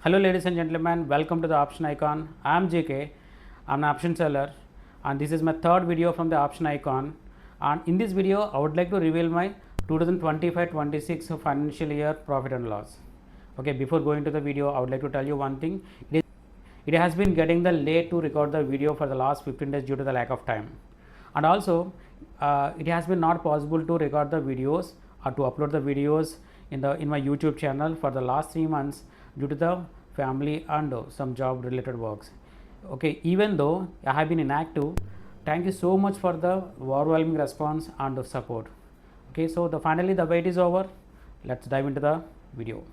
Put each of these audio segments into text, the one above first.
Hello ladies and gentlemen, welcome to the Option Icon. I am JK, I am an option seller and this is my third video from the Option Icon, and in this video I would like to reveal my 2025-26 financial year profit and loss. Okay, before going to the video I would like to tell you one thing. It has been getting the late to record the video for the last 15 days due to the lack of time, and also it has been not possible to record the videos or to upload the videos in my YouTube channel for the last 3 months due to the family and some job related works. Okay, even though I have been inactive, thank you so much for the overwhelming response and support. Okay, so finally the wait is over. Let's dive into the video.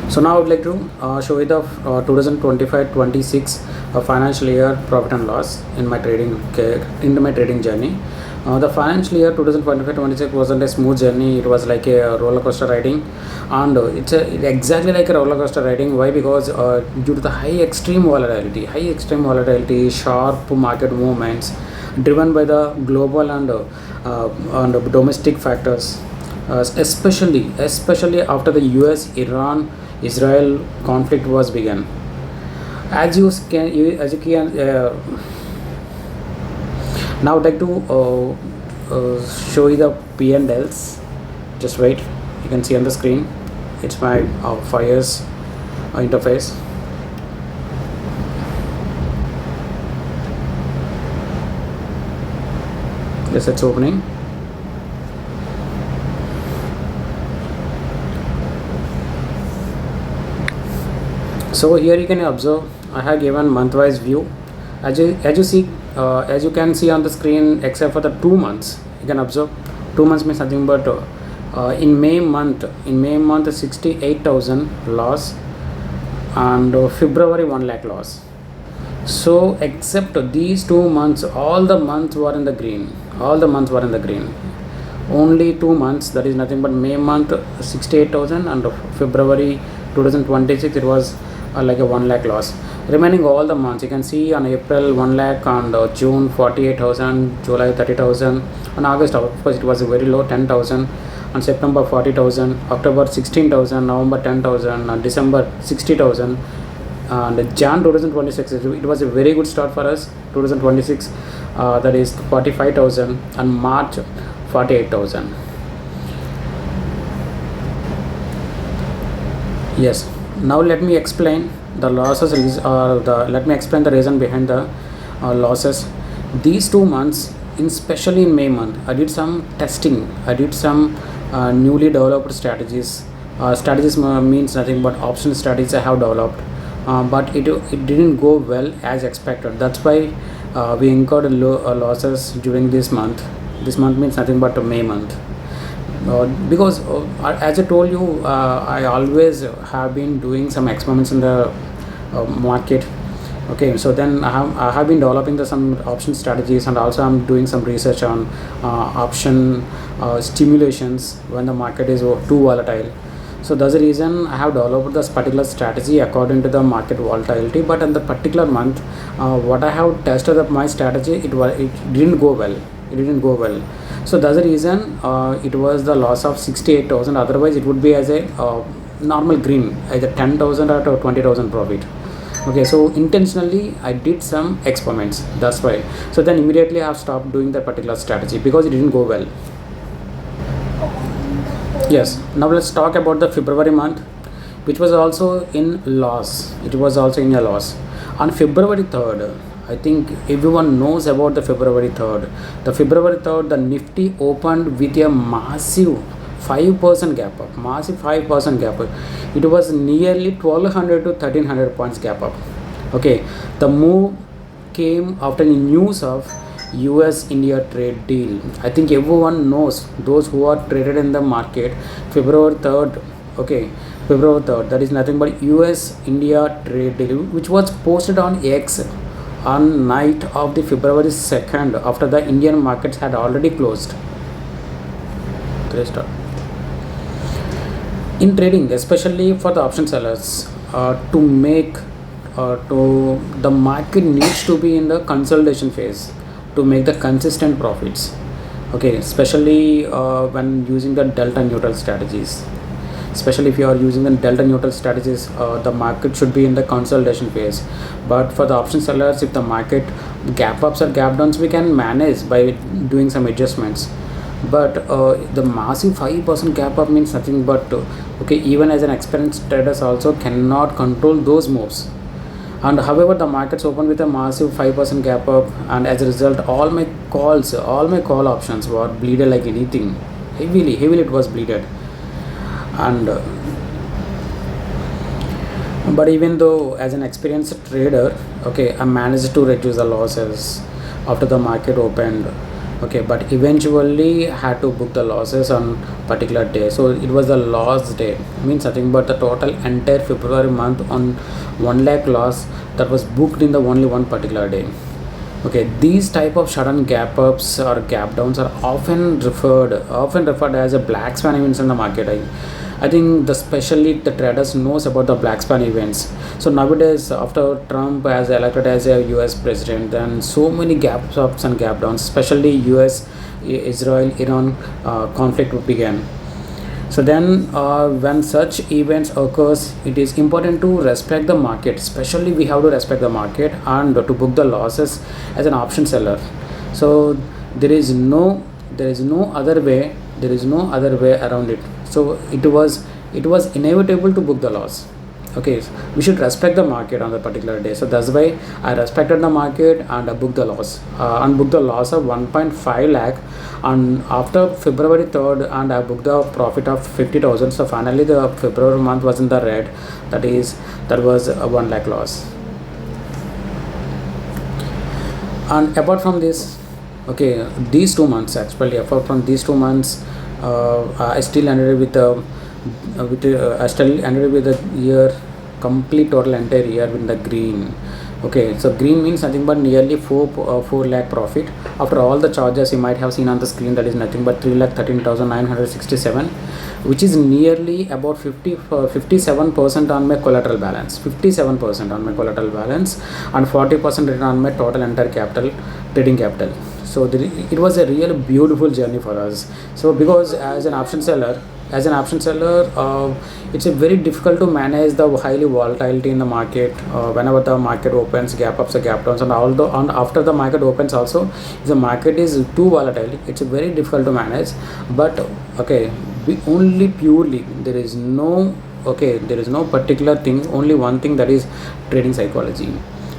So now I would like to show you the 2025-26 financial year profit and loss in my trading journey. The financial year 2025-26 wasn't a smooth journey. It was like a roller coaster riding, and it's exactly like a roller coaster riding. Why? Because due to the high extreme volatility, sharp market movements driven by the global and domestic factors, especially after the US-Iran-Israel conflict was begun. As you can now I'd like to show you the P&Ls. Just wait, you can see on the screen. It's my 5 years interface. Yes, it's opening. So here you can observe I have given month-wise view. As you can see on the screen, except for the 2 months, you can observe 2 months means nothing but in May month 68,000 loss, and February 1 lakh loss. So except these 2 months, all the months were in the green. Only 2 months, that is nothing but May month 68,000 and February 2026 it was like a 1 lakh loss. Remaining all the months, you can see on April 1 lakh, and June 48,000, July 30,000, and August of course it was very low 10,000, and September 40,000, October 16,000, November 10,000, and December 60,000, and Jan 2026 it was a very good start for us. 2026 that is 45,000, and March 48,000. Yes, now let me explain the losses, let me explain the reason behind the losses. These 2 months, especially in May month, I did some testing. I did some newly developed strategies. Strategies means nothing but option strategies I have developed, but it didn't go well as expected. That's why we incurred losses during this month. This month means nothing but May month. Because as I told you, I always have been doing some experiments in the market. Okay, so then I have been developing some option strategies, and also I'm doing some research on option stimulations when the market is too volatile. So that's the reason I have developed this particular strategy according to the market volatility. But in the particular month, what I have tested up my strategy, it didn't go well. So that's the reason it was the loss of 68,000. Otherwise it would be as a normal green, either 10,000 or 20,000 profit. Okay, so intentionally I did some experiments, that's why. So then immediately I have stopped doing that particular strategy because it didn't go well. Yes, now let's talk about the February month, which was also in loss. It was also in a loss. On February 3rd, I think everyone knows about the February 3rd. The February 3rd, the Nifty opened with a massive 5% gap up. It was nearly 1200 to 1300 points gap up. Okay, the move came after the news of US-India trade deal. I think everyone knows, those who are traded in the market, February 3rd. Okay, February 3rd, that is nothing but US-India trade deal, which was posted on X on night of the February 2nd, after the Indian markets had already closed. In trading, especially for the option sellers, the market needs to be in the consolidation phase to make the consistent profits. Okay, especially when using the delta neutral strategies. especially if you are using the delta neutral strategies, the market should be in the consolidation phase. But for the option sellers, if the market gap ups or gap downs, we can manage by doing some adjustments. But the massive 5% gap up means nothing but okay, even as an experienced traders also cannot control those moves. And however, the markets open with a massive 5% gap up, and as a result, all my call options were bleeded like anything. Heavily it was bleeded. And but even though as an experienced trader, okay, I managed to reduce the losses after the market opened. Okay, but eventually had to book the losses on particular day. So it was the loss day, means nothing but the total entire February month on 1 lakh loss that was booked in the only one particular day. Okay, these type of sudden gap ups or gap downs are often referred as a black swan events in the market. I think especially the traders knows about the black swan events. So nowadays, after Trump has elected as a US president, then so many gap ups and gap downs, especially US Israel Iran conflict began. So then when such events occurs, it is important to respect the market, especially we have to respect the market and to book the losses as an option seller. So there is no other way, around it. So it was inevitable to book the loss. Okay, we should respect the market on the particular day. So that's why I respected the market and I booked the loss and booked the loss of 1.5 lakh. And after February 3rd, and I booked the profit of 50,000. So finally the February month was in the red. That was a 1 lakh loss. And apart from this, okay, these 2 months, actually apart from these 2 months, I still ended with the year, complete total entire year in the green. Okay, so green means nothing but nearly 4 lakh profit after all the charges you might have seen on the screen. That is nothing but 3,13,967, which is nearly about 57% on my collateral balance, 57% on my collateral balance, and 40% return on my total entire trading capital. So it was a really beautiful journey for us. So because as an option seller, it's a very difficult to manage the highly volatility in the market. Whenever the market opens, gap ups or gap downs, and after the market opens also, if the market is too volatile, it's very difficult to manage. But okay, there is no particular thing, only one thing, that is trading psychology.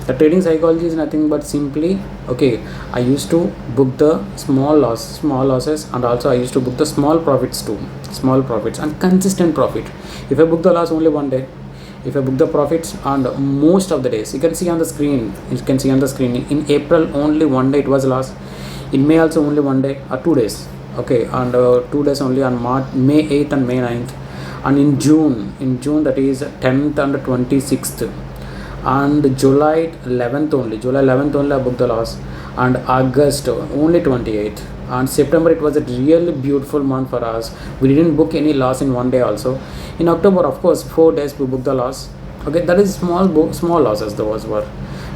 The trading psychology is nothing but simply, okay, I used to book the small losses, and also I used to book the small profits and consistent profit. If I book the loss only one day, if I book the profits on most of the days, you can see on the screen, in April only one day it was loss, in May also only one day or 2 days, okay, and 2 days only on May 8th and May 9th, and in June that is 10th and 26th, and July 11th only I booked the loss, and August only 28th, and September it was a really beautiful month for us. We didn't book any loss in one day also. In October, of course, 4 days we booked the loss. Okay, that is small losses. Those were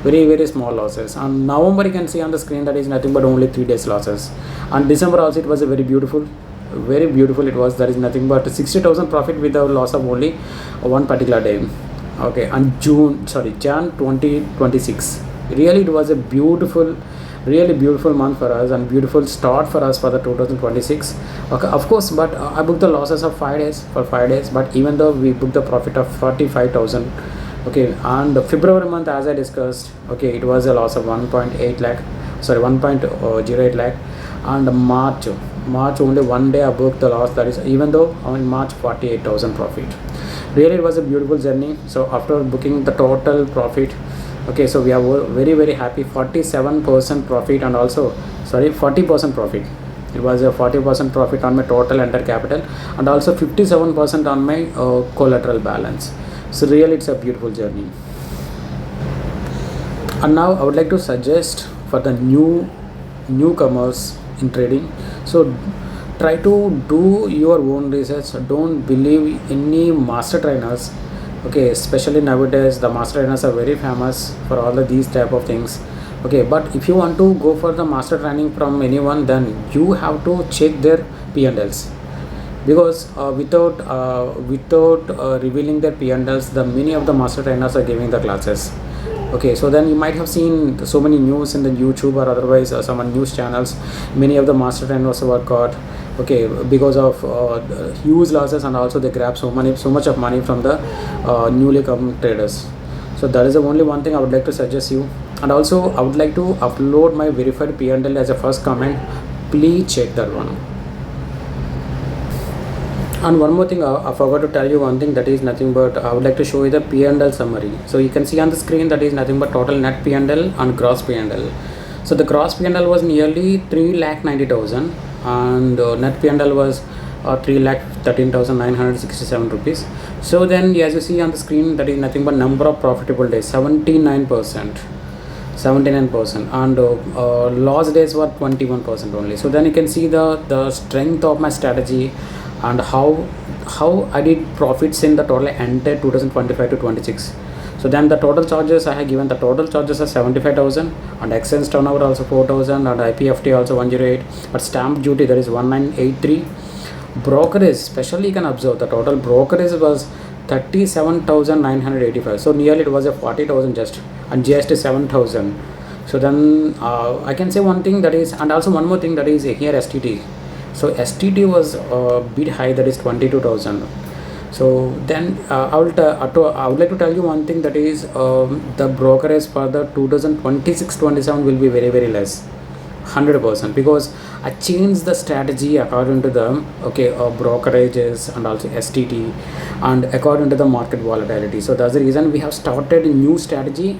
very, very small losses. And November, you can see on the screen, that is nothing but only 3 days losses. And December also, it was a very beautiful it was. That is nothing but 60,000 profit with a loss of only one particular day. Okay, and Jan 2026, really it was a really beautiful month for us, and beautiful start for us for the 2026. Okay, of course, but I booked the losses of 5 days, but even though we booked the profit of 45,000. Okay, and February month, as I discussed, okay, it was a loss of 1.08 lakh, and March only one day I booked the loss, that is, even though in March 48,000 profit. Really it was a beautiful journey. So after booking the total profit, okay, so we are very, very happy. 47% profit, and also 40% profit. It was a 40% profit on my total entire capital, and also 57% on my collateral balance. So really it's a beautiful journey. And now I would like to suggest for the newcomers in trading, so try to do your own research. Don't believe any master trainers. Okay, especially nowadays the master trainers are very famous for all of these type of things. Okay, but if you want to go for the master training from anyone, then you have to check their P&Ls, because without revealing their P&Ls, the many of the master trainers are giving the classes. Okay, so then you might have seen so many news in the YouTube or otherwise some news channels. Many of the master trainers were caught, okay, because of huge losses, and also they grab so much of money from the newly come traders. So that is the only one thing I would like to suggest you. And also I would like to upload my verified P&L as a first comment. Please check that one. And one more thing, I forgot to tell you one thing, that is nothing but I would like to show you the P&L summary. So you can see on the screen that is nothing but total net P&L and gross P&L. So the gross P&L was nearly 3,90,000 and net P&L was 3,13,967 rupees. So then as you see on the screen, that is nothing but number of profitable days, 79%. 79% and loss days were 21% only. So then you can see the strength of my strategy and how I did profits in the total entire 2025 to 26. So then the total charges I have given, the total charges are 75,000 and exchange turnover also 4,000 and IPFT also 108, but stamp duty that is 1983. Brokerage, especially you can observe the total brokerage was 37,985. So nearly it was a 40,000 just, and GST 7,000. So then I can say one thing, that is, and also one more thing, that is here STT. So STT was a bit high, that is 22,000. So then I would like to tell you one thing, that is the brokerage for the 2026-27 will be very, very less, 100%, because I changed the strategy according to the brokerages and also STT and according to the market volatility. So that's the reason we have started a new strategy.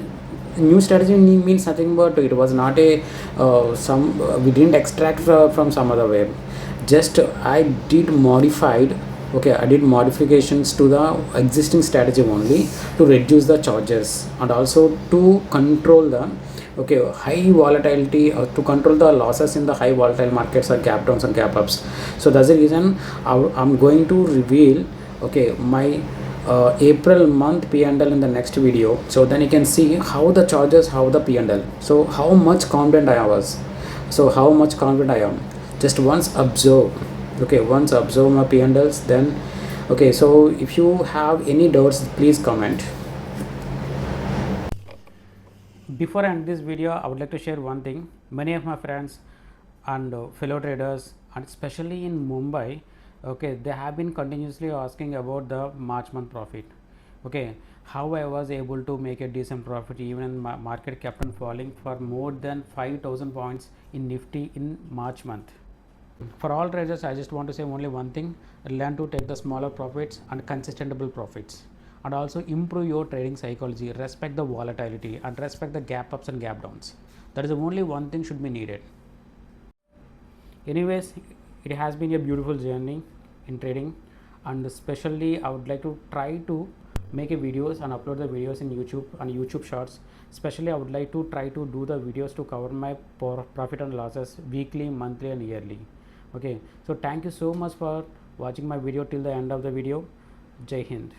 New strategy means nothing but it was not a we didn't extract from some other way. Just I did modifications to the existing strategy only to reduce the charges and also to control the high volatility, to control the losses in the high volatile markets or gap downs and gap ups. So that's the reason I'm going to reveal my April month P&L in the next video. So then you can see how the charges, how the P&L, so how much confident I was, so how much confident I am. Just once observe my P&Ls, then so if you have any doubts, please comment. Before I end this video, I would like to share one thing. Many of my friends and fellow traders, and especially in Mumbai, they have been continuously asking about the March month profit. How I was able to make a decent profit even in market kept on falling for more than 5,000 points in Nifty in March month. For all traders, I just want to say only one thing: learn to take the smaller profits and consistentable profits, and also improve your trading psychology, respect the volatility and respect the gap ups and gap downs. That is the only one thing should be needed. Anyways, it has been a beautiful journey in trading, and especially I would like to try to make a videos and upload the videos in YouTube and YouTube shorts. Especially I would like to try to do the videos to cover my profit and losses weekly, monthly and yearly. So thank you so much for watching my video till the end of the video. Jai Hind.